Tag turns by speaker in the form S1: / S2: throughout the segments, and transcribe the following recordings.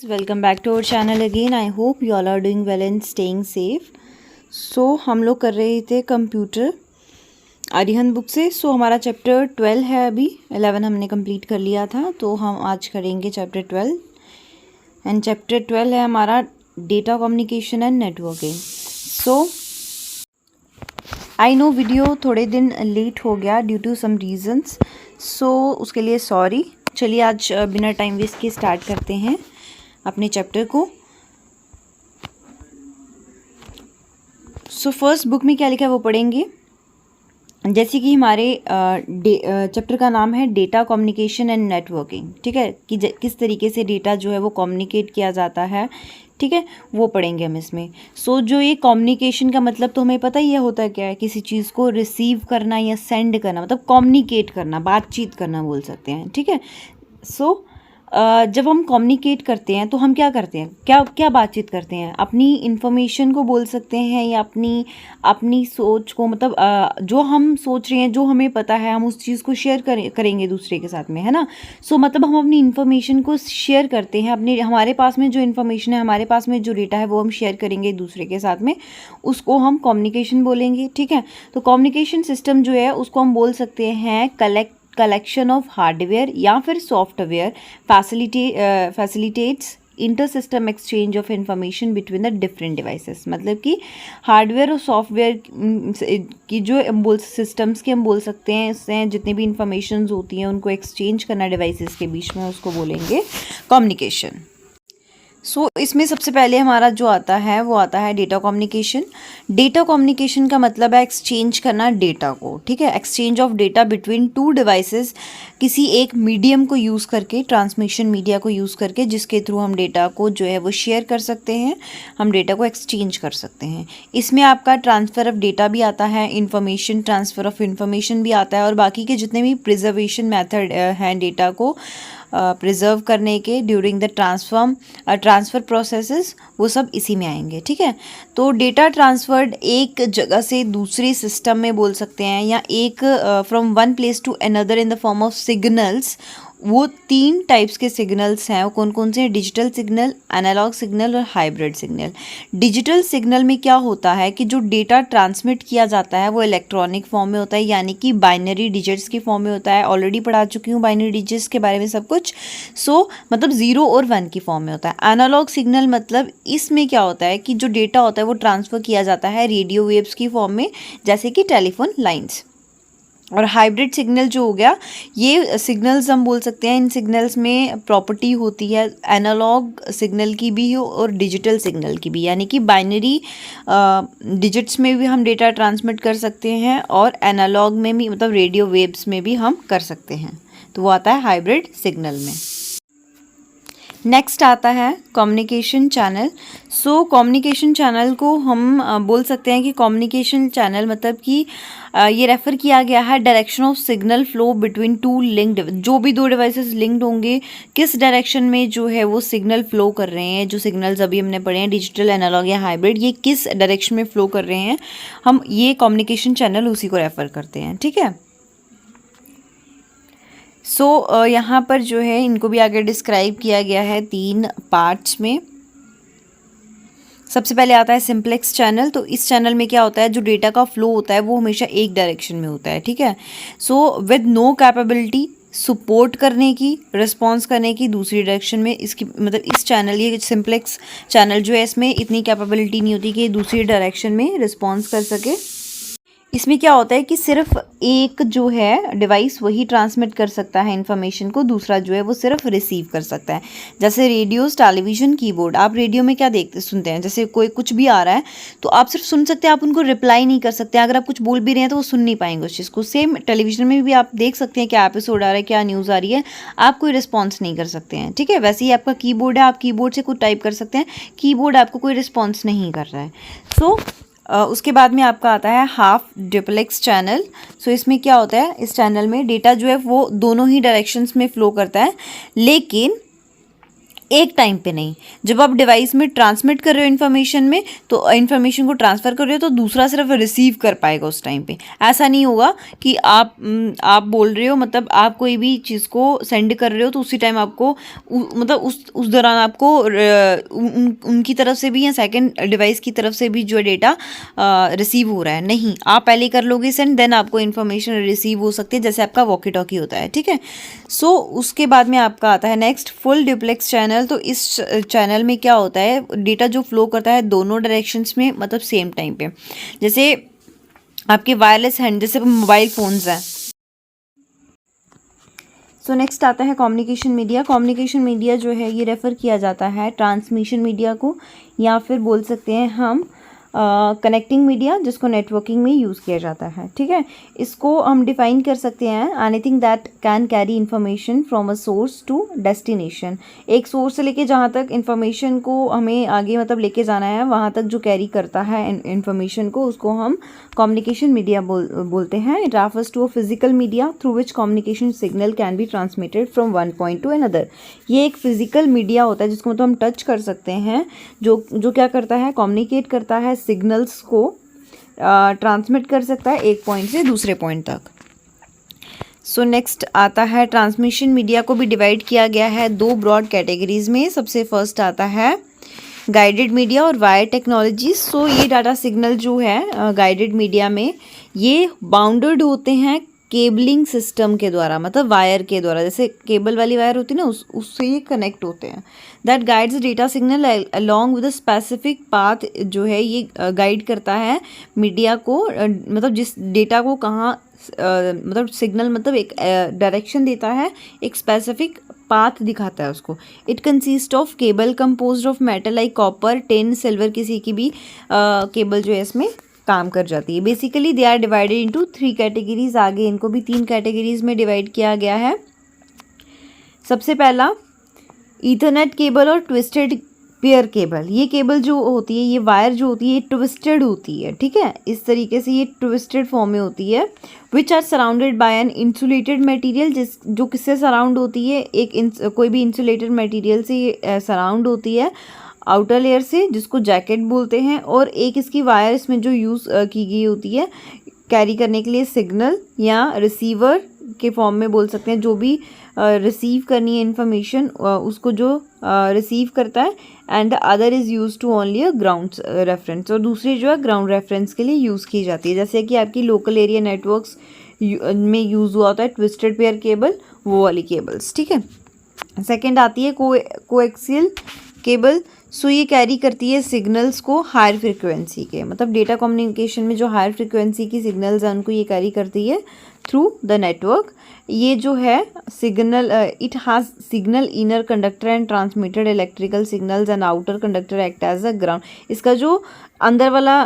S1: Welcome back to our channel again. I hope you all are doing well and staying safe. So हम लोग कर रहे थे computer Arihant book से। सो हमारा चैप्टर 12 है, अभी 11 हमने कंप्लीट कर लिया था, तो हम आज करेंगे चैप्टर 12। एंड चैप्टर 12 है हमारा data communication and networking. So I know video थोड़े दिन लेट हो गया ड्यू टू सम रीजंस, सो उसके लिए सॉरी। चलिए आज बिना टाइम वेस्ट के स्टार्ट करते हैं अपने चैप्टर को। सो फर्स्ट बुक में क्या लिखा है वो पढ़ेंगे। जैसे कि हमारे चैप्टर का नाम है डेटा कम्युनिकेशन एंड नेटवर्किंग, ठीक है, कि किस तरीके से डेटा जो है वो कम्युनिकेट किया जाता है, ठीक है, वो पढ़ेंगे हम इसमें। सो जो ये कम्युनिकेशन का मतलब तो हमें पता ही है होता है क्या है, किसी चीज़ को रिसीव करना या सेंड करना, मतलब कम्युनिकेट करना, बातचीत करना बोल सकते हैं, ठीक है। सो जब हम कम्युनिकेट करते हैं तो हम क्या करते हैं, क्या क्या बातचीत करते हैं, अपनी इन्फॉर्मेशन को बोल सकते हैं या अपनी सोच को, मतलब जो हम सोच रहे हैं, जो हमें पता है, हम उस चीज़ को शेयर करेंगे दूसरे के साथ में, है ना। सो मतलब हम अपनी इन्फॉर्मेशन को शेयर करते हैं, हमारे पास में जो इन्फॉर्मेशन है, हमारे पास में जो डेटा है वो हम शेयर करेंगे दूसरे के साथ में, उसको हम कम्युनिकेशन बोलेंगे, ठीक है। तो कम्युनिकेशन सिस्टम जो है उसको हम बोल सकते हैं कलेक्शन ऑफ हार्डवेयर या फिर software facilitates inter system exchange of information between the different devices. मतलब कि हार्डवेयर और सॉफ्टवेयर की जो सिस्टम्स के हम बोल सकते हैं, इससे जितनी भी इंफॉर्मेशंस होती हैं उनको एक्सचेंज करना डिवाइसेस के बीच में, उसको बोलेंगे कम्युनिकेशन। सो इसमें सबसे पहले हमारा जो आता है वो आता है डेटा कम्युनिकेशन। डेटा कम्युनिकेशन का मतलब है एक्सचेंज करना डेटा को, ठीक है, exchange of data between two devices, किसी एक मीडियम को यूज़ करके, ट्रांसमिशन मीडिया को यूज़ करके, जिसके थ्रू हम डेटा को जो है वो शेयर कर सकते हैं, हम डेटा को एक्सचेंज कर सकते हैं। इसमें आपका ट्रांसफ़र ऑफ डेटा भी आता है, इंफॉर्मेशन ट्रांसफ़र ऑफ इंफॉर्मेशन भी आता है, और बाकी के जितने भी प्रिजर्वेशन मेथड हैं डेटा को प्रिजर्व करने के ड्यूरिंग द ट्रांसफ़र प्रोसेसेस, वो सब इसी में आएंगे, ठीक है। तो डेटा ट्रांसफर्ड एक जगह से दूसरे सिस्टम में बोल सकते हैं, या एक from one place to another in the form of signals. वो 3 टाइप्स के सिग्नल्स हैं, वो कौन कौन से हैं? डिजिटल सिग्नल, एनालॉग सिग्नल और हाइब्रिड सिग्नल। डिजिटल सिग्नल में क्या होता है कि जो डेटा ट्रांसमिट किया जाता है वो इलेक्ट्रॉनिक फॉर्म में होता है, यानी कि बाइनरी डिजिट्स की फॉर्म में होता है। ऑलरेडी पढ़ा चुकी हूँ बाइनरी डिजिट्स के बारे में सब कुछ। सो मतलब 0 और 1 की फॉर्म में होता है। एनालॉग सिग्नल मतलब इसमें क्या होता है कि जो डेटा होता है वो ट्रांसफ़र किया जाता है रेडियो वेव्स की फॉर्म में, जैसे कि टेलीफोन लाइन्स। और हाइब्रिड सिग्नल जो हो गया, ये सिग्नल्स हम बोल सकते हैं, इन सिग्नल्स में प्रॉपर्टी होती है एनालॉग सिग्नल की भी और डिजिटल सिग्नल की भी, यानी कि बाइनरी डिजिट्स में भी हम डेटा ट्रांसमिट कर सकते हैं और एनालॉग में भी, मतलब रेडियो वेव्स में भी हम कर सकते हैं। तो वो आता है हाइब्रिड सिग्नल में। नेक्स्ट आता है communication channel. So communication channel को हम बोल सकते हैं कि कम्युनिकेशन चैनल मतलब कि ये रेफ़र किया गया है direction of signal flow between two linked, जो भी 2 डिवाइसेस लिंक्ड होंगे, किस डायरेक्शन में जो है वो सिग्नल फ्लो कर रहे हैं। जो सिग्नल्स अभी हमने पढ़े हैं डिजिटल, एनालॉग या हाइब्रिड, ये किस डायरेक्शन में फ्लो कर रहे हैं, हम ये कम्युनिकेशन चैनल उसी को रेफ़र करते हैं, ठीक है। सो यहाँ पर जो है इनको भी आगे डिस्क्राइब किया गया है 3 पार्ट्स में। सबसे पहले आता है सिंप्लेक्स चैनल। तो इस चैनल में क्या होता है, जो डेटा का फ्लो होता है वो हमेशा एक डायरेक्शन में होता है, ठीक है। So with no capability support करने की, रिस्पॉन्स करने की दूसरी डायरेक्शन में, इसकी मतलब इस चैनल, ये सिंप्लेक्स चैनल जो है इसमें इतनी कैपेबिलिटी नहीं होती कि दूसरी डायरेक्शन में रिस्पॉन्स कर सके। इसमें क्या होता है कि सिर्फ एक जो है डिवाइस वही ट्रांसमिट कर सकता है इन्फॉर्मेशन को, दूसरा जो है वो सिर्फ रिसीव कर सकता है। जैसे रेडियोस, टेलीविज़न, कीबोर्ड, आप रेडियो में क्या सुनते हैं, जैसे कोई कुछ भी आ रहा है तो आप सिर्फ सुन सकते हैं, आप उनको रिप्लाई नहीं कर सकते। अगर आप कुछ बोल भी रहे हैं तो वो सुन नहीं पाएंगे उस चीज़ को। सेम टेलीविज़न में भी आप देख सकते हैं क्या एपिसोड आ रहा है, क्या न्यूज़ आ रही है, आप कोई रिस्पॉन्स नहीं कर सकते हैं, ठीक है। वैसे ही आपका कीबोर्ड है, आप कीबोर्ड से कुछ टाइप कर सकते हैं, कीबोर्ड आपको कोई रिस्पॉन्स नहीं कर रहा है। सो उसके बाद में आपका आता है हाफ डुप्लेक्स चैनल। सो इसमें क्या होता है, इस चैनल में डेटा जो है वो दोनों ही डायरेक्शंस में फ्लो करता है, लेकिन एक टाइम पे नहीं। जब आप डिवाइस में ट्रांसमिट कर रहे हो इन्फॉर्मेशन में, तो इन्फॉर्मेशन को ट्रांसफ़र कर रहे हो तो दूसरा सिर्फ रिसीव कर पाएगा उस टाइम पे। ऐसा नहीं होगा कि आप बोल रहे हो, मतलब आप कोई भी चीज़ को सेंड कर रहे हो तो उसी टाइम आपको मतलब उस दौरान आपको उनकी तरफ से भी या सेकंड डिवाइस की तरफ से भी जो डेटा रिसीव हो रहा है। नहीं, आप पहले कर लोगे सेंड, देन आपको इन्फॉर्मेशन रिसीव हो सकती है, जैसे आपका वॉकी टॉकी होता है, ठीक है। सो उसके बाद में आपका आता है नेक्स्ट फुल डुप्लेक्स चैनल। तो इस चैनल में क्या होता है, डेटा जो फ्लो करता है दोनों डायरेक्शंस में, मतलब सेम टाइम पे। जैसे आपके वायरलेस हैंड, जैसे मोबाइल फ़ोन्स हैं। सो नेक्स्ट आता है कम्युनिकेशन मीडिया। कम्युनिकेशन मीडिया जो है ये रेफ़र किया जाता है ट्रांसमिशन मीडिया को, या फिर बोल सकते हैं हम कनेक्टिंग मीडिया, जिसको नेटवर्किंग में यूज़ किया जाता है, ठीक है। इसको हम डिफ़ाइन कर सकते हैं anything that can carry information from a source to destination. एक सोर्स से लेके जहाँ तक इन्फॉर्मेशन को हमें आगे मतलब लेके जाना है, वहाँ तक जो कैरी करता है इन्फॉर्मेशन को, उसको हम कम्युनिकेशन मीडिया बोलते हैं। It refers to a physical media through which communication signal can be transmitted from one point to another. ये एक फिजिकल मीडिया होता है जिसको मतलब हम टच कर सकते हैं, जो क्या करता है, कम्युनिकेट करता है, सिग्नल्स को ट्रांसमिट कर सकता है एक पॉइंट से दूसरे पॉइंट तक। सो नेक्स्ट आता है ट्रांसमिशन मीडिया को भी डिवाइड किया गया है दो ब्रॉड कैटेगरीज में। सबसे फर्स्ट आता है गाइडेड मीडिया और वायर टेक्नोलॉजी। सो ये डाटा सिग्नल जो है गाइडेड मीडिया में, ये बाउंडेड होते हैं केबलिंग सिस्टम के द्वारा, मतलब वायर के द्वारा, जैसे केबल वाली वायर होती है ना, उससे ये कनेक्ट होते हैं। That guides data signal along with a specific path. जो है ये गाइड करता है मीडिया को, मतलब जिस डेटा को कहाँ मतलब सिग्नल मतलब एक डायरेक्शन देता है, एक स्पेसिफिक पाथ दिखाता है उसको। It consist of cable composed of metal like copper, tin, silver, किसी की भी केबल जो है इसमें काम कर जाती है। Basically they are divided into 3 categories. आगे इनको भी 3 कैटेगरीज में डिवाइड किया गया है। सबसे पहला ईथरनेट केबल और ट्विस्टेड पेयर केबल। ये केबल जो होती है, ये वायर जो होती है, ये ट्विस्टेड होती है, ठीक है। इस तरीके से ये ट्विस्टेड फॉर्म में होती है। Which are surrounded by an insulated material, जो किससे सराउंड होती है, कोई भी इंसुलेटेड मटेरियल से ये सराउंड होती है, आउटर लेयर से, जिसको जैकेट बोलते हैं। और एक इसकी वायर इसमें जो यूज़ की गई होती है कैरी करने के लिए सिग्नल या रिसीवर के फॉर्म में बोल सकते हैं, जो भी रिसीव करनी है इन्फॉर्मेशन उसको जो रिसीव करता है। And the other is use to only a ground reference, और दूसरी जो है ग्राउंड रेफरेंस के लिए यूज़ की जाती है। जैसे कि आपकी लोकल एरिया नेटवर्क्स में यूज़ हुआ होता है ट्विस्टेड पेयर केबल, वो वाली केबल्स, ठीक है। सेकेंड आती है कोएक्सियल केबल। सो ये कैरी करती है सिग्नल्स को हायर फ्रिक्वेंसी के, मतलब डेटा कम्युनिकेशन में जो हायर फ्रिक्वेंसी की सिग्नल्स हैं उनको ये कैरी करती है थ्रू द नेटवर्क। ये जो है signal, it has signal inner conductor and transmitted electrical signals and outer conductor act as a ground. इसका जो अंदर वाला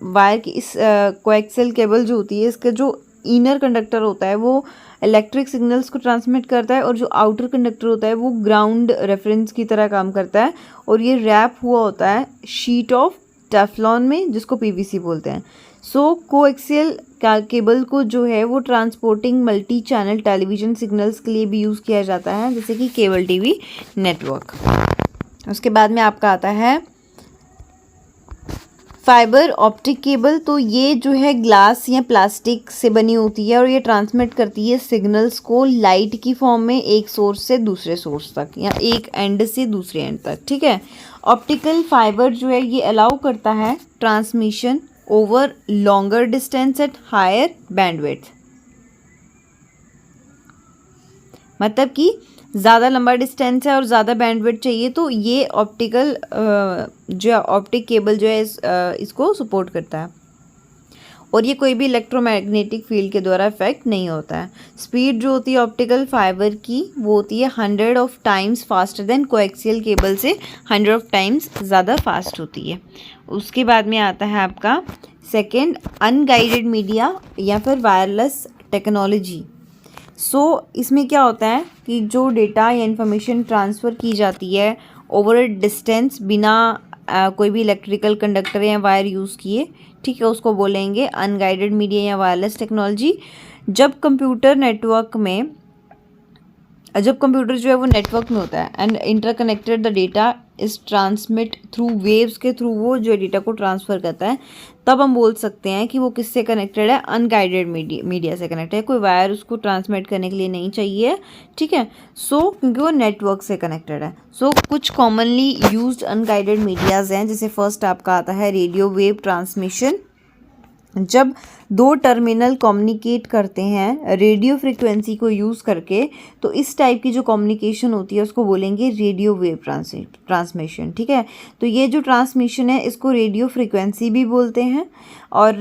S1: वायर की इस कोएक्सियल केबल जो होती है, इसका जो इनर कंडक्टर होता है वो इलेक्ट्रिक सिग्नल्स को ट्रांसमिट करता है, और जो आउटर कंडक्टर होता है वो ग्राउंड रेफरेंस की तरह काम करता है। और ये रैप हुआ होता है शीट ऑफ टेफ्लॉन में, जिसको पीवीसी बोलते हैं। सो कोएक्सियल केबल को जो है वो transporting multi channel television signals के लिए भी यूज़ किया जाता है, जैसे कि केबल टीवी नेटवर्क। उसके बाद में आपका आता है फाइबर ऑप्टिक केबल। तो ये जो है ग्लास या प्लास्टिक से बनी होती है, और ये ट्रांसमिट करती है सिग्नल्स को लाइट की फॉर्म में एक सोर्स से दूसरे सोर्स तक, या एक एंड से दूसरे एंड तक, ठीक है। ऑप्टिकल फाइबर जो है ये अलाउ करता है transmission over longer distance at higher bandwidth, मतलब कि ज़्यादा लंबा डिस्टेंस है और ज़्यादा बैंडविड्थ चाहिए तो ये ऑप्टिकल जो ऑप्टिक केबल जो है इसको सपोर्ट करता है। और ये कोई भी इलेक्ट्रोमैग्नेटिक फील्ड के द्वारा इफेक्ट नहीं होता है। स्पीड जो होती है ऑप्टिकल फाइबर की वो होती है 100 of times faster than coaxial cable से 100 ऑफ टाइम्स ज़्यादा फास्ट होती है। उसके बाद में आता है आपका सेकेंड अनगाइडेड मीडिया या फिर वायरलेस टेक्नोलॉजी। सो इसमें क्या होता है कि जो डेटा या इन्फॉर्मेशन ट्रांसफ़र की जाती है ओवर अ डिस्टेंस बिना कोई भी इलेक्ट्रिकल कंडक्टर या वायर यूज़ किए, ठीक है, उसको बोलेंगे अनगाइडेड मीडिया या वायरलेस टेक्नोलॉजी। जब कंप्यूटर नेटवर्क में जब कंप्यूटर जो है वो नेटवर्क में होता है and interconnected the data is transmit through waves के थ्रू वो जो डेटा को ट्रांसफ़र करता है, तब हम बोल सकते हैं कि वो किससे कनेक्टेड है, अनगाइडेड मीडिया से कनेक्टेड है। कोई वायर उसको ट्रांसमिट करने के लिए नहीं चाहिए, ठीक है। सो क्योंकि वो नेटवर्क से कनेक्टेड है। सो कुछ कॉमनली यूज्ड अनगाइडेड मीडियाज़ हैं, जैसे फर्स्ट आपका आता है रेडियो वेव ट्रांसमिशन। जब दो टर्मिनल कम्युनिकेट करते हैं रेडियो फ्रिक्वेंसी को यूज़ करके, तो इस टाइप की जो कम्युनिकेशन होती है उसको बोलेंगे रेडियो वेव ट्रांसमिशन, ठीक है। तो ये जो ट्रांसमिशन है इसको रेडियो फ्रिक्वेंसी भी बोलते हैं। और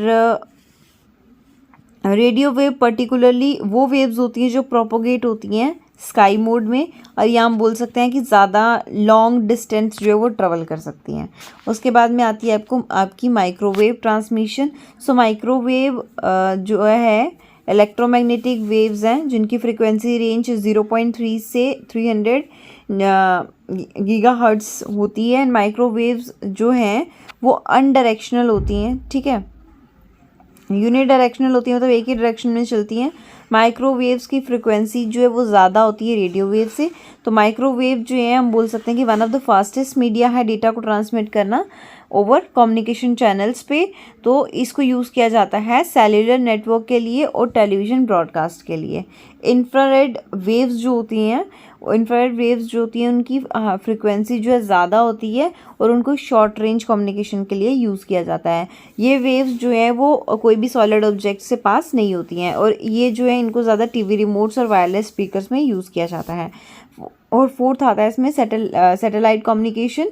S1: रेडियो वेव पर्टिकुलरली वो वेव्स होती हैं जो प्रोपोगेट होती हैं स्काई मोड में, और या हम बोल सकते हैं कि ज़्यादा लॉन्ग डिस्टेंस जो है वो ट्रेवल कर सकती हैं। उसके बाद में आती है आपकी माइक्रोवेव ट्रांसमिशन। सो माइक्रोवेव जो है इलेक्ट्रोमैग्नेटिक वेव्स हैं जिनकी फ्रीक्वेंसी रेंज 0.3 से 300 गीगाहर्ट्ज़ होती है। एंड माइक्रोवेव्स जो हैं वो अनडायरेक्शनल होती हैं, ठीक है, यूनिडायरेक्शनल होती है, मतलब एक ही डायरेक्शन में चलती हैं। माइक्रोवेव्स की फ्रिक्वेंसी जो है वो ज़्यादा होती है रेडियो वेव से। तो माइक्रोवेव जो है हम बोल सकते हैं कि one of the fastest media है डेटा को ट्रांसमिट करना ओवर कम्युनिकेशन चैनल्स पे। तो इसको यूज़ किया जाता है सेल्युलर नेटवर्क के लिए और टेलीविज़न ब्रॉडकास्ट के लिए। इंफ्रारेड वेव्स जो होती हैं उनकी फ्रिक्वेंसी जो है ज़्यादा होती है और उनको शॉर्ट रेंज कम्युनिकेशन के लिए यूज़ किया जाता है। ये वेव्स जो है वो कोई भी सॉलिड ऑब्जेक्ट से पास नहीं होती हैं, और ये जो है इनको ज़्यादा टीवी रिमोट्स और वायरलेस स्पीकर्स में यूज़ किया जाता है। और फोर्थ आता है इसमें सैटेलाइट कम्युनिकेशन।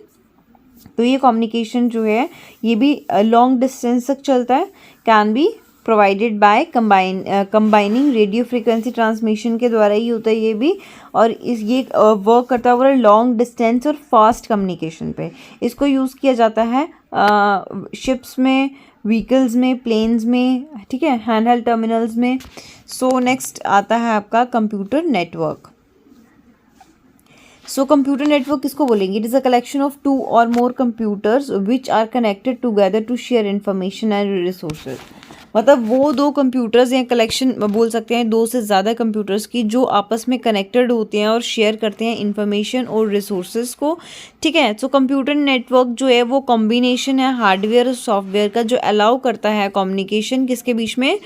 S1: तो ये कम्युनिकेशन जो है ये भी लॉन्ग डिस्टेंस तक चलता है, can be provided by combining radio frequency transmission के द्वारा ही होता है ये भी। और ये वर्क करता है ओवर लॉन्ग डिस्टेंस और फास्ट कम्युनिकेशन पे। इसको यूज़ किया जाता है शिप्स में, व्हीकल्स में, प्लेन्स में, ठीक है, हैंडहेल्ड टर्मिनल्स में। सो नेक्स्ट आता है आपका कंप्यूटर नेटवर्क। सो कंप्यूटर नेटवर्क किसको बोलेंगे? It is a collection of 2 or more computers which are connected together to share information and resources. मतलब वो दो कंप्यूटर्स या कलेक्शन बोल सकते हैं 2 से ज़्यादा कंप्यूटर्स की जो आपस में कनेक्टेड होते हैं और शेयर करते हैं इन्फॉर्मेशन और रिसोर्सेज को, ठीक है। सो कंप्यूटर नेटवर्क जो है वो कॉम्बिनेशन है हार्डवेयर और सॉफ्टवेयर का, जो अलाउ करता है कम्युनिकेशन किसके बीच में,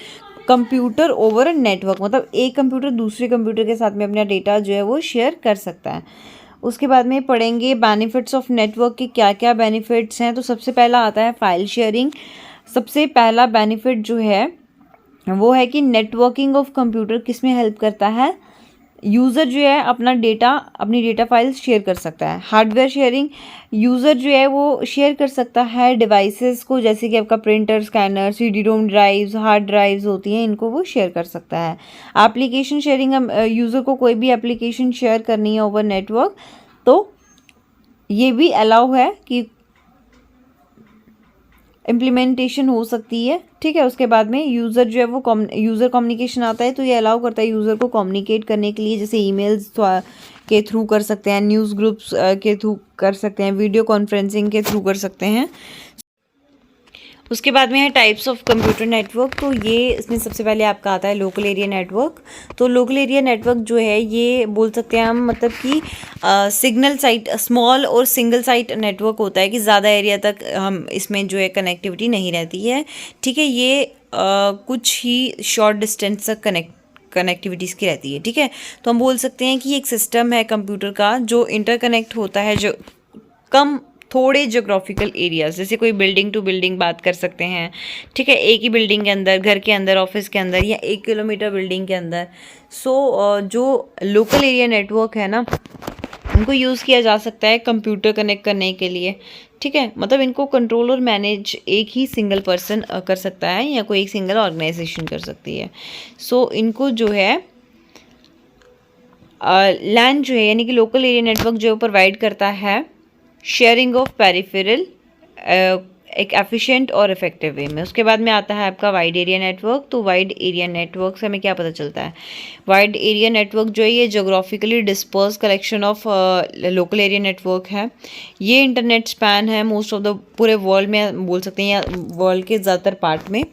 S1: कंप्यूटर ओवर नेटवर्क। मतलब एक कंप्यूटर दूसरे कंप्यूटर के साथ में अपना डेटा जो है वो शेयर कर सकता है। उसके बाद में पढ़ेंगे बेनिफिट्स ऑफ नेटवर्क के क्या क्या बेनिफिट्स हैं। तो सबसे पहला आता है फाइल शेयरिंग। सबसे पहला बेनिफिट जो है वो है कि नेटवर्किंग ऑफ कंप्यूटर किस में हेल्प करता है, यूज़र जो है अपनी डेटा फाइल्स शेयर कर सकता है। हार्डवेयर शेयरिंग, यूज़र जो है वो शेयर कर सकता है डिवाइसेस को, जैसे कि आपका printer, scanner, CD-ROM drives, hard drives होती हैं, इनको वो शेयर कर सकता है। एप्लीकेशन शेयरिंग, यूज़र को कोई भी एप्लीकेशन शेयर करनी है ओवर नेटवर्क तो ये भी अलाउ है कि इम्प्लीमेंटेशन हो सकती है, ठीक है। उसके बाद में यूज़र जो है वो यूज़र कम्युनिकेशन आता है, तो ये अलाउ करता है यूज़र को कम्युनिकेट करने के लिए, जैसे ईमेल्स के थ्रू कर सकते हैं, न्यूज़ ग्रुप्स के थ्रू कर सकते हैं, वीडियो कॉन्फ्रेंसिंग के थ्रू कर सकते हैं। उसके बाद में है टाइप्स ऑफ कंप्यूटर नेटवर्क। तो ये इसमें सबसे पहले आपका आता है लोकल एरिया नेटवर्क। तो लोकल एरिया नेटवर्क जो है ये बोल सकते हैं हम, मतलब कि सिग्नल साइट स्मॉल और सिंगल साइट नेटवर्क होता है कि ज़्यादा एरिया तक हम इसमें जो है कनेक्टिविटी नहीं रहती है, ठीक है। ये कुछ ही शॉर्ट डिस्टेंस तक कनेक्टिविटीज़ की रहती है, ठीक है। तो हम बोल सकते हैं कि एक सिस्टम है कंप्यूटर का जो इंटरकनेक्ट होता है जो थोड़े जोग्राफिकल एरियाज, जैसे कोई बिल्डिंग टू बिल्डिंग बात कर सकते हैं, ठीक है, एक ही बिल्डिंग के अंदर, घर के अंदर, ऑफिस के अंदर, या 1 किलोमीटर बिल्डिंग के अंदर। सो जो लोकल एरिया नेटवर्क है ना, उनको यूज़ किया जा सकता है कंप्यूटर कनेक्ट करने के लिए, ठीक है। मतलब इनको कंट्रोल और मैनेज एक ही सिंगल पर्सन कर सकता है या कोई एक सिंगल ऑर्गेनाइजेशन कर सकती है। सो इनको जो है लैन जो है यानी कि लोकल एरिया नेटवर्क जो प्रोवाइड करता है शेयरिंग ऑफ पेरिफेरल एक एफिशिएंट और इफेक्टिव वे में। उसके बाद में आता है आपका वाइड एरिया नेटवर्क। तो वाइड एरिया नेटवर्क से हमें क्या पता चलता है, वाइड एरिया नेटवर्क जो है ये geographically disperse collection of local area network है। ये इंटरनेट स्पैन है मोस्ट ऑफ द पूरे वर्ल्ड में बोल सकते हैं, या वर्ल्ड के ज़्यादातर पार्ट में।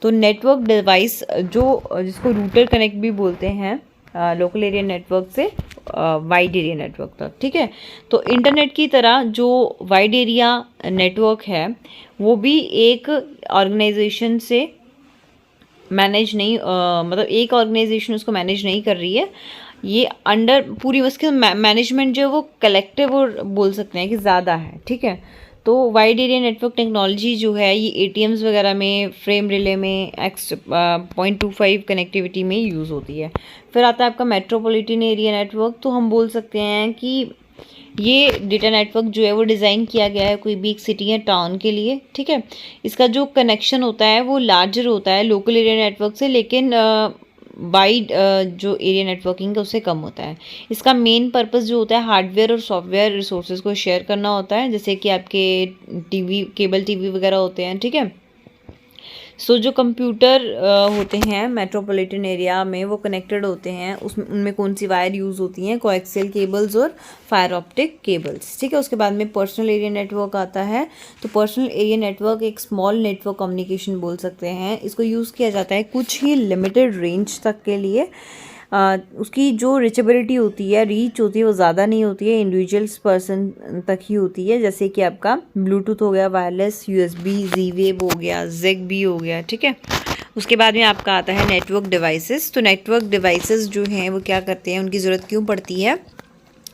S1: तो नेटवर्क डिवाइस जो जिसको रूटर कनेक्ट भी बोलते हैं, लोकल एरिया नेटवर्क से वाइड एरिया नेटवर्क तक, ठीक है। तो इंटरनेट की तरह जो वाइड एरिया नेटवर्क है वो भी एक ऑर्गेनाइजेशन से मैनेज नहीं मतलब एक ऑर्गेनाइजेशन उसको मैनेज नहीं कर रही है, ये अंडर पूरी उसके मैनेजमेंट जो है वो कलेक्टिव और बोल सकते हैं कि ज़्यादा है, ठीक है। तो वाइड एरिया नेटवर्क टेक्नोलॉजी जो है ये एटीएम्स वगैरह में, फ्रेम रिले में, X.25 कनेक्टिविटी में यूज़ होती है। फिर आता है आपका मेट्रोपॉलिटन एरिया नेटवर्क। तो हम बोल सकते हैं कि ये डेटा नेटवर्क जो है वो डिज़ाइन किया गया है कोई भी एक सिटी या टाउन के लिए, ठीक है। इसका जो कनेक्शन होता है वो लार्जर होता है लोकल एरिया नेटवर्क से, लेकिन वाइड जो एरिया नेटवर्किंग का उससे कम होता है। इसका मेन पर्पस जो होता है हार्डवेयर और सॉफ्टवेयर रिसोर्सेज को शेयर करना होता है, जैसे कि आपके टीवी, केबल टीवी वगैरह होते हैं, ठीक है। सो जो कंप्यूटर होते हैं मेट्रोपॉलिटन एरिया में वो कनेक्टेड होते हैं, उसमें उनमें कौन सी वायर यूज़ होती हैं, कोएक्सियल केबल्स और फायर ऑप्टिक केबल्स, ठीक है। उसके बाद में पर्सनल एरिया नेटवर्क आता है। तो पर्सनल एरिया नेटवर्क एक स्मॉल नेटवर्क कम्युनिकेशन बोल सकते हैं। इसको यूज़ किया जाता है कुछ ही लिमिटेड रेंज तक के लिए। उसकी जो रिचेबिलिटी होती है, रीच होती है, वो ज़्यादा नहीं होती है, इंडिविजुअल्स पर्सन तक ही होती है। जैसे कि आपका ब्लूटूथ हो गया, वायरलेस, यूएसबी, जी वेव हो गया, जेगबी हो गया, ठीक है। उसके बाद में आपका आता है नेटवर्क डिवाइसेस। तो नेटवर्क डिवाइसेस जो हैं वो क्या करते हैं, उनकी ज़रूरत क्यों पड़ती है,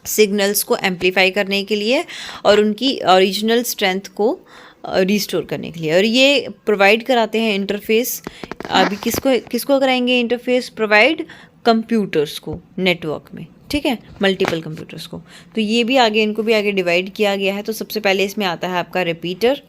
S1: सिग्नल्स को एम्पलीफाई करने के लिए और उनकी ओरिजिनल स्ट्रेंथ को रिस्टोर करने के लिए, और ये प्रोवाइड कराते हैं इंटरफेस। अभी किसको कराएंगे इंटरफेस प्रोवाइड, कंप्यूटर्स को नेटवर्क में, ठीक है, मल्टीपल कंप्यूटर्स को। तो ये भी आगे, इनको भी आगे डिवाइड किया गया है। तो सबसे पहले इसमें आता है आपका रिपीटर।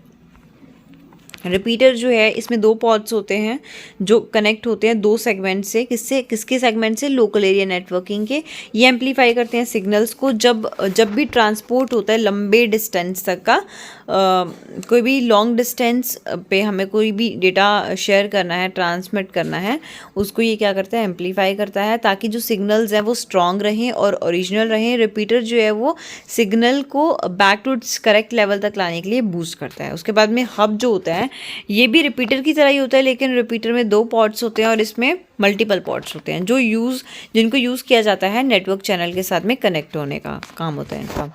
S1: रिपीटर जो है इसमें दो पॉड्स होते हैं जो कनेक्ट होते हैं दो सेगमेंट से। किसके सेगमेंट से, लोकल एरिया नेटवर्किंग के। ये एम्पलीफाई करते हैं सिग्नल्स को जब भी ट्रांसपोर्ट होता है लंबे डिस्टेंस तक का। कोई भी लॉन्ग डिस्टेंस पे हमें कोई भी डेटा शेयर करना है, ट्रांसमिट करना है, उसको ये क्या करता है, एम्पलीफाई करता है ताकि जो सिग्नल्स हैं वो स्ट्रॉन्ग रहें और ओरिजिनल रहें। रिपीटर जो है वो सिग्नल को back to its correct level तक लाने के लिए बूस्ट करता है। उसके बाद में हब जो होता है ये भी रिपीटर की तरह ही होता है, लेकिन रिपीटर में दो पॉड्स होते हैं और इसमें मल्टीपल पॉड्स होते हैं जिनको यूज़ किया जाता है नेटवर्क चैनल के साथ में कनेक्ट होने का काम होता है इनका।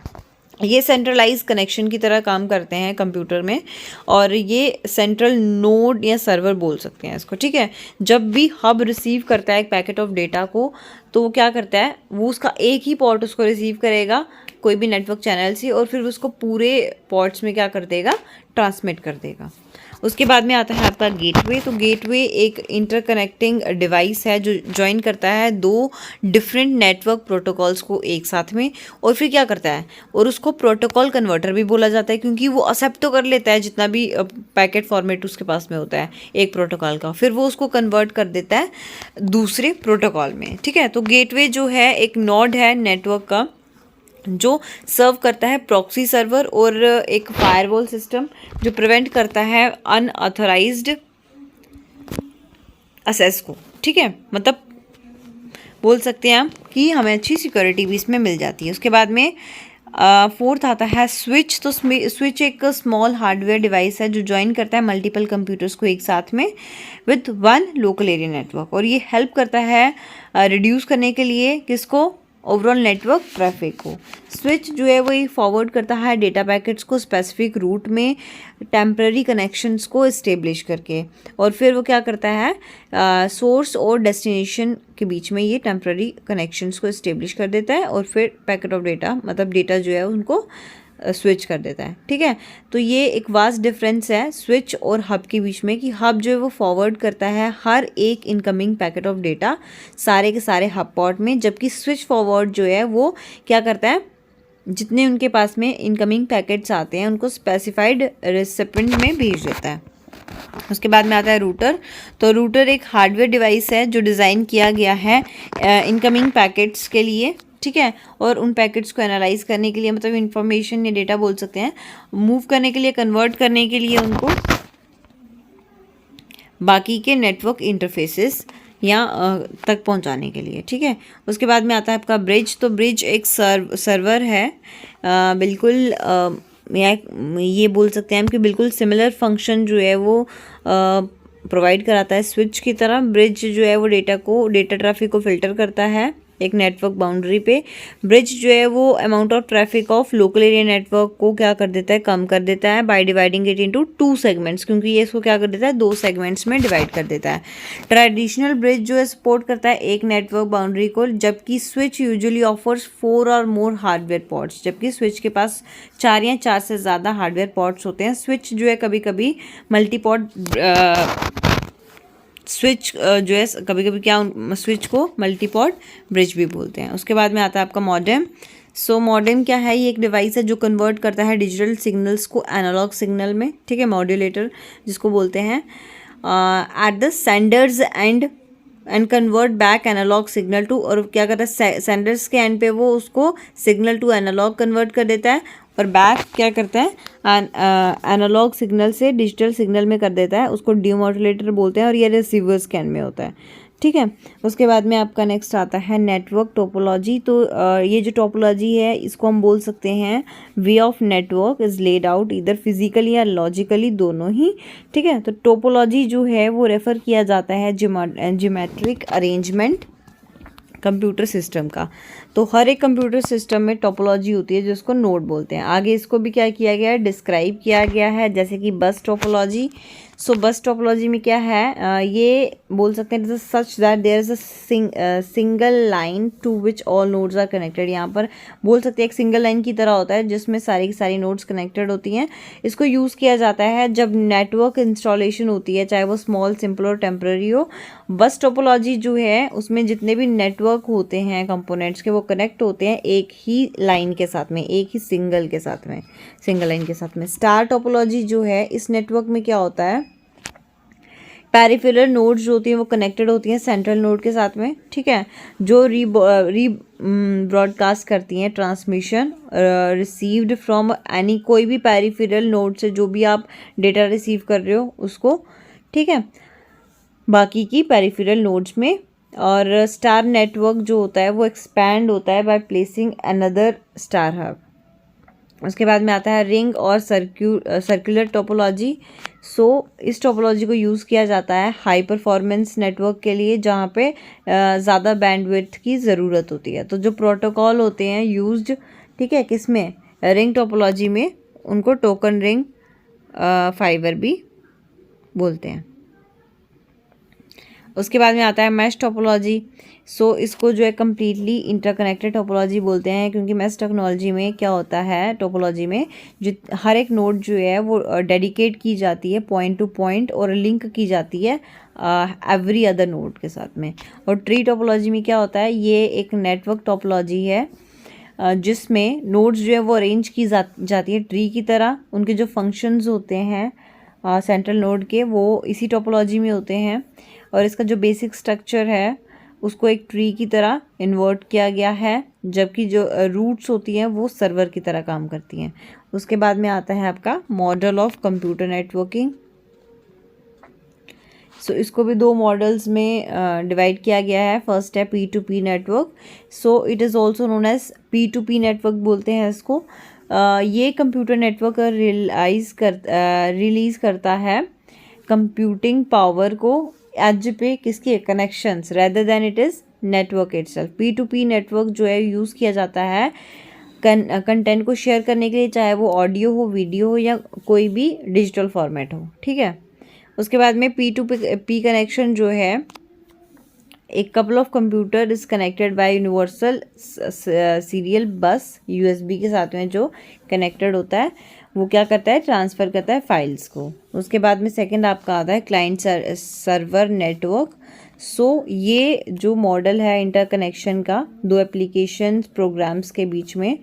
S1: ये सेंट्रलाइज कनेक्शन की तरह काम करते हैं कंप्यूटर में, और ये सेंट्रल नोड या सर्वर बोल सकते हैं इसको, ठीक है। जब भी हब रिसीव करता है एक पैकेट ऑफ डेटा को, तो वो क्या करता है, वो उसका एक ही पॉर्ट उसको रिसीव करेगा कोई भी नेटवर्क चैनल से, और फिर उसको पूरे पॉर्ट्स में क्या कर देगा, ट्रांसमिट कर देगा। उसके बाद में आता है आपका गेटवे। तो गेटवे एक इंटरकनेक्टिंग डिवाइस है जो ज्वाइन करता है दो डिफरेंट नेटवर्क प्रोटोकॉल्स को एक साथ में, और फिर क्या करता है, और उसको प्रोटोकॉल कन्वर्टर भी बोला जाता है, क्योंकि वो एक्सेप्ट तो कर लेता है जितना भी पैकेट फॉर्मेट उसके पास में होता है एक प्रोटोकॉल का, फिर वो उसको कन्वर्ट कर देता है दूसरे प्रोटोकॉल में, ठीक है। तो गेटवे जो है एक नोड है नेटवर्क का जो सर्व करता है प्रॉक्सी सर्वर और एक फायरवॉल सिस्टम जो प्रिवेंट करता है अनऑथराइज्ड एक्सेस को, ठीक है। मतलब बोल सकते हैं आप कि हमें अच्छी सिक्योरिटी भी इसमें मिल जाती है। उसके बाद में फोर्थ आता है स्विच। तो स्विच एक स्मॉल हार्डवेयर डिवाइस है जो ज्वाइन करता है मल्टीपल कंप्यूटर्स को एक साथ में with one local area network, और ये हेल्प करता है रिड्यूस करने के लिए किसको, ओवरऑल नेटवर्क ट्रैफिक को। स्विच जो है वो ये फॉरवर्ड करता है डेटा पैकेट्स को स्पेसिफिक रूट में टेम्पररी कनेक्शंस को इस्टेब्लिश करके, और फिर वो क्या करता है, सोर्स और डेस्टिनेशन के बीच में ये टेम्पररी कनेक्शंस को इस्टेब्लिश कर देता है, और फिर पैकेट ऑफ डेटा मतलब डेटा जो है उनको स्विच कर देता है, ठीक है। तो ये एक वास्ट डिफरेंस है स्विच और हब के बीच में, कि हब जो है वो फॉरवर्ड करता है हर एक इनकमिंग पैकेट ऑफ डेटा सारे के सारे हब पॉट में, जबकि स्विच फॉरवर्ड जो है वो क्या करता है, जितने उनके पास में इनकमिंग पैकेट्स आते हैं उनको स्पेसिफाइड रेसिपिएंट में भेज देता है। उसके बाद में आता है रूटर। तो रूटर एक हार्डवेयर डिवाइस है जो डिज़ाइन किया गया है इनकमिंग पैकेट्स के लिए, ठीक है, और उन पैकेट्स को एनालाइज करने के लिए, मतलब इंफॉर्मेशन या डेटा बोल सकते हैं, मूव करने के लिए, कन्वर्ट करने के लिए, उनको बाकी के नेटवर्क इंटरफेसेस या तक पहुंचाने के लिए, ठीक है। उसके बाद में आता है आपका ब्रिज। तो ब्रिज एक सर्वर है, बिल्कुल ये बोल सकते हैं कि बिल्कुल सिमिलर फंक्शन जो है वो प्रोवाइड कराता है स्विच की तरह। ब्रिज जो है वो डेटा ट्रैफिक को फिल्टर करता है एक नेटवर्क बाउंड्री पे। ब्रिज जो है वो amount of traffic of local area network को क्या कर देता है, कम कर देता है by dividing it into 2 segments, क्योंकि ये इसको क्या कर देता है, 2 सेगमेंट्स में डिवाइड कर देता है। ट्रेडिशनल ब्रिज जो है सपोर्ट करता है एक नेटवर्क बाउंड्री को, जबकि स्विच यूजुअली ऑफर्स 4 और मोर हार्डवेयर पोर्ट्स, जबकि स्विच के पास 4 या 4 से ज़्यादा हार्डवेयर पोर्ट्स होते हैं। स्विच जो है कभी कभी मल्टीपोर्ट स्विच जो है कभी कभी क्या स्विच को मल्टीपोर्ट ब्रिज भी बोलते हैं। उसके बाद में आता है आपका मॉडेम। सो मॉडेम क्या है, ये एक डिवाइस है जो कन्वर्ट करता है डिजिटल सिग्नल्स को एनालॉग सिग्नल में, ठीक है, मॉड्यूलेटर जिसको बोलते हैं, at the sender's end convert back analogue signal to, और क्या करता है सेंडर्स के एंड पे वो उसको सिग्नल टू एनालॉग कन्वर्ट कर देता है, और बैक क्या करता है एनालॉग सिग्नल से डिजिटल सिग्नल में कर देता है, उसको डीमॉड्यूलेटर बोलते हैं, और ये रिसीवर्स के एंड में होता है, ठीक है। उसके बाद में आपका नेक्स्ट आता है नेटवर्क टोपोलॉजी। तो ये जो टोपोलॉजी है इसको हम बोल सकते हैं way of network is laid out इधर फिजिकली या लॉजिकली, दोनों ही, ठीक है। तो टोपोलॉजी जो है वो रेफर किया जाता है ज्योमेट्रिक अरेंजमेंट कंप्यूटर सिस्टम का। तो हर एक कंप्यूटर सिस्टम में टोपोलॉजी होती है जिसको नोड बोलते हैं। आगे इसको भी क्या किया गया है, डिस्क्राइब किया गया है, जैसे कि बस टोपोलॉजी। सो बस टोपोलॉजी में क्या है, ये बोल सकते हैं such that there is a single line to which all nodes are connected. यहाँ पर बोल सकते हैं एक सिंगल लाइन की तरह होता है जिसमें सारी की सारी नोड्स कनेक्टेड होती हैं। इसको यूज़ किया जाता है जब नेटवर्क इंस्टॉलेशन होती है, चाहे वो स्मॉल, सिंपल और टेम्पररी हो। बस टोपोलॉजी जो है उसमें जितने भी नेटवर्क होते हैं कंपोनेंट्स के, वो कनेक्ट होते हैं एक ही लाइन के साथ में, एक ही सिंगल के साथ में, सिंगल लाइन के साथ में। स्टार टोपोलॉजी जो है इस नेटवर्क में क्या होता है, पेरिफेरल नोड्स जो होती हैं वो कनेक्टेड होती हैं सेंट्रल नोड के साथ में, ठीक है, जो री ब्रॉडकास्ट करती हैं ट्रांसमिशन रिसीव्ड फ्रॉम एनी, कोई भी पेरिफेरल नोड से जो भी आप डेटा रिसीव कर रहे हो उसको, ठीक है, बाकी की पेरिफेरल नोड्स में। और स्टार नेटवर्क जो होता है वो एक्सपैंड होता है by placing another star hub. उसके बाद में आता है रिंग और सर्कुलर टोपोलॉजी। सो इस टोपोलॉजी को यूज़ किया जाता है हाई परफॉर्मेंस नेटवर्क के लिए, जहाँ पे ज़्यादा बैंडविड्थ की ज़रूरत होती है। तो जो प्रोटोकॉल होते हैं यूज्ड, ठीक है, किस में, रिंग टोपोलॉजी में, उनको टोकन रिंग फाइबर भी बोलते हैं। उसके बाद में आता है मैश टोपोलॉजी। सो इसको जो है कम्प्लीटली इंटरकनेक्टेड टोपोलॉजी बोलते हैं, क्योंकि मैश टेक्नोलॉजी में क्या होता है, टोपोलॉजी में जो हर एक नोड जो है वो डेडिकेट की जाती है पॉइंट टू पॉइंट, और लिंक की जाती है एवरी अदर नोड के साथ में। और ट्री टोपोलॉजी में क्या होता है, ये एक नेटवर्क टोपोलॉजी है जिसमें नोड्स जो है वो अरेंज की जाती है ट्री की तरह। उनके जो फंक्शंस होते हैं सेंट्रल नोड के, वो इसी टोपोलॉजी में होते हैं, और इसका जो बेसिक स्ट्रक्चर है उसको एक ट्री की तरह इन्वर्ट किया गया है, जबकि जो रूट्स होती हैं वो सर्वर की तरह काम करती हैं। उसके बाद में आता है आपका मॉडल ऑफ कंप्यूटर नेटवर्किंग। सो इसको भी 2 मॉडल्स में डिवाइड किया गया है। फर्स्ट है P2P network. So it is also known as P2P network बोलते हैं इसको। ये कंप्यूटर नेटवर्क रिलीज़ करता है कंप्यूटिंग पावर को एज पे किसके, connections, rather than it is network itself. P2P network जो है यूज़ किया जाता है कंटेंट को शेयर करने के लिए, चाहे वो ऑडियो हो, वीडियो हो, या कोई भी डिजिटल फॉर्मेट हो, ठीक है। उसके बाद में P2P कनेक्शन जो है, एक couple of computer is connected by universal serial बस USB के साथ में जो कनेक्टेड होता है, वो क्या करता है, ट्रांसफ़र करता है फाइल्स को। उसके बाद में सेकंड आपका आता है क्लाइंट सर्वर नेटवर्क। सो ये जो मॉडल है इंटरकनेक्शन का 2 एप्लीकेशन प्रोग्राम्स के बीच में,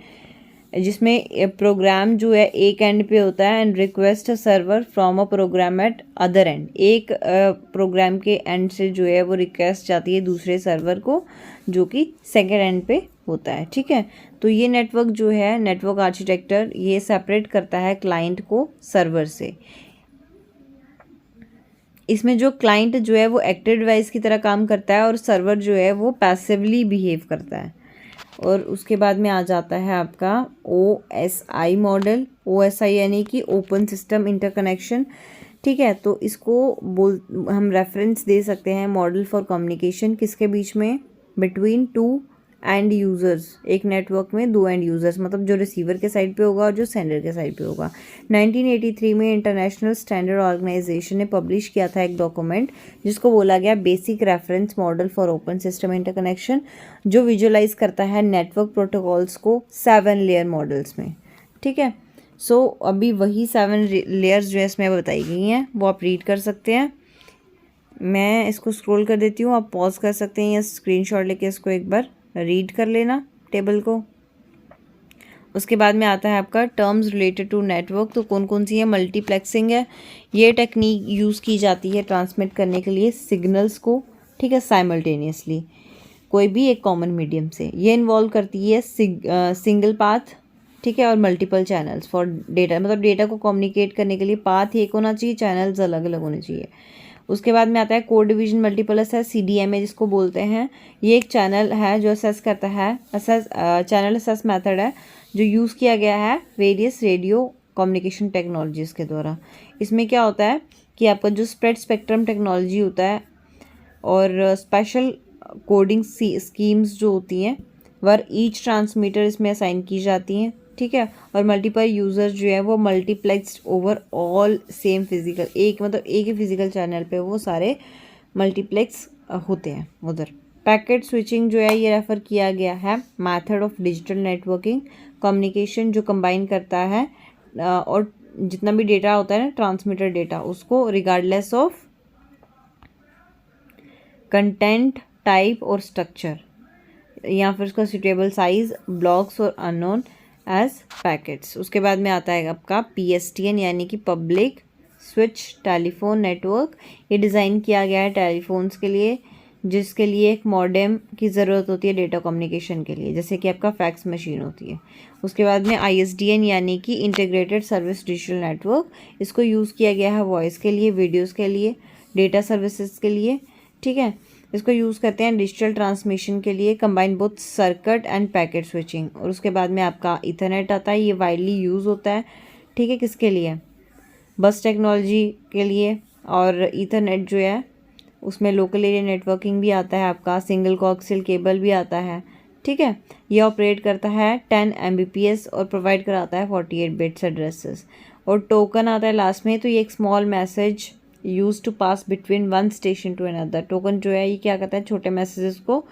S1: जिसमें प्रोग्राम जो है एक एंड पे होता है end request server from a program at other end, एक प्रोग्राम के एंड से जो है वो रिक्वेस्ट जाती है दूसरे सर्वर को जो कि सेकेंड एंड पे होता है, ठीक है। तो ये नेटवर्क जो है, नेटवर्क आर्किटेक्चर, ये सेपरेट करता है क्लाइंट को सर्वर से। इसमें जो क्लाइंट जो है वो एक्टिव डिवाइस की तरह काम करता है और सर्वर जो है वो पैसिवली बिहेव करता है। और उसके बाद में आ जाता है आपका OSI मॉडल। OSI यानी कि ओपन सिस्टम इंटरकनेक्शन, ठीक है। तो इसको हम रेफरेंस दे सकते हैं मॉडल फॉर कम्युनिकेशन, किसके बीच में, बिटवीन 2 एंड यूज़र्स, एक नेटवर्क में 2 एंड यूज़र्स, मतलब जो रिसीवर के साइड पे होगा और जो सेंडर के साइड पे होगा। 1983 में इंटरनेशनल स्टैंडर्ड ऑर्गेनाइजेशन ने पब्लिश किया था एक डॉक्यूमेंट जिसको बोला गया basic reference model for open system interconnection, जो विजुअलाइज करता है नेटवर्क प्रोटोकॉल्स को 7 लेयर मॉडल्स में। ठीक है, सो अभी वही 7 लेयर्स जो है इसमें बताई गई हैं वो आप रीड कर सकते हैं। मैं इसको स्क्रॉल कर देती हूँ, आप पॉज कर सकते हैं या स्क्रीनशॉट लेके इसको एक बार रीड कर लेना टेबल को। उसके बाद में आता है आपका टर्म्स रिलेटेड टू नेटवर्क। तो कौन कौन सी है? मल्टीप्लेक्सिंग है, ये टेक्निक यूज़ की जाती है ट्रांसमिट करने के लिए सिग्नल्स को, ठीक है, साइमल्टेनियसली कोई भी एक कॉमन मीडियम से। ये इन्वॉल्व करती है सिंगल पाथ, ठीक है, और मल्टीपल चैनल्स फॉर डेटा, मतलब डेटा को कम्युनिकेट करने के लिए पाथ एक होना चाहिए, चैनल्स अलग अलग होने चाहिए। उसके बाद में आता है कोड डिवीजन मल्टीपल्स है, CDMA जिसको बोलते हैं। ये एक चैनल है जो असेस करता है, चैनल असेस मेथड है जो यूज़ किया गया है वेरियस रेडियो कम्युनिकेशन टेक्नोलॉजीज़ के द्वारा। इसमें क्या होता है कि आपका जो स्प्रेड स्पेक्ट्रम टेक्नोलॉजी होता है और स्पेशल कोडिंग स्कीम्स जो होती हैं वर ईच ट्रांसमीटर इसमें असाइन की जाती हैं, ठीक है, और मल्टीपल यूज़र्स जो है वो multiplexed over all same physical, एक मतलब एक ही फिजिकल चैनल पे वो सारे मल्टीप्लेक्स होते हैं उधर। पैकेट स्विचिंग जो है ये रेफ़र किया गया है method of digital networking communication जो कंबाइन करता है और जितना भी डेटा होता है ना ट्रांसमीटर डेटा, उसको रिगार्डलेस ऑफ कंटेंट टाइप और स्ट्रक्चर या फिर उसका सुटेबल साइज ब्लॉक्स और अननोन एज पैकेट्स। उसके बाद में आता है आपका PSTN यानी कि पब्लिक स्विच टेलीफोन नेटवर्क। ये डिज़ाइन किया गया है टेलीफोन्स के लिए जिसके लिए एक मॉडेम की ज़रूरत होती है डेटा कम्युनिकेशन के लिए, जैसे कि आपका फैक्स मशीन होती है। उसके बाद में ISDN यानी कि इंटीग्रेटेड सर्विस डिजिटल नेटवर्क, इसको यूज़ किया गया है वॉइस के लिए, वीडियोज़ के लिए, डेटा सर्विसेज के लिए, ठीक है। इसको यूज़ करते हैं डिजिटल ट्रांसमिशन के लिए, combine both circuit end packet switching. और उसके बाद में आपका इथरनेट आता है, ये वाइडली यूज़ होता है, ठीक है, किसके लिए? बस टेक्नोलॉजी के लिए। और इथरनेट जो है उसमें लोकल एरिया नेटवर्किंग भी आता है आपका, सिंगल कोएक्सियल केबल भी आता है, ठीक है। ये ऑपरेट करता है 10 Mbps और प्रोवाइड कराता है 48 बिट्स एड्रेसेस। और टोकन आता है लास्ट में, तो ये एक small message use to pass between one station to another. Token जो है ये क्या करता है, छोटे मैसेजेस को,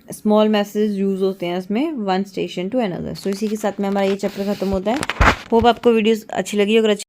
S1: स्मॉल मैसेज यूज़ होते हैं इसमें वन स्टेशन टू अनदर। सो इसी के साथ में हमारा ये चैप्टर खत्म होता है। होप आपको वीडियोस अच्छी लगी। अगर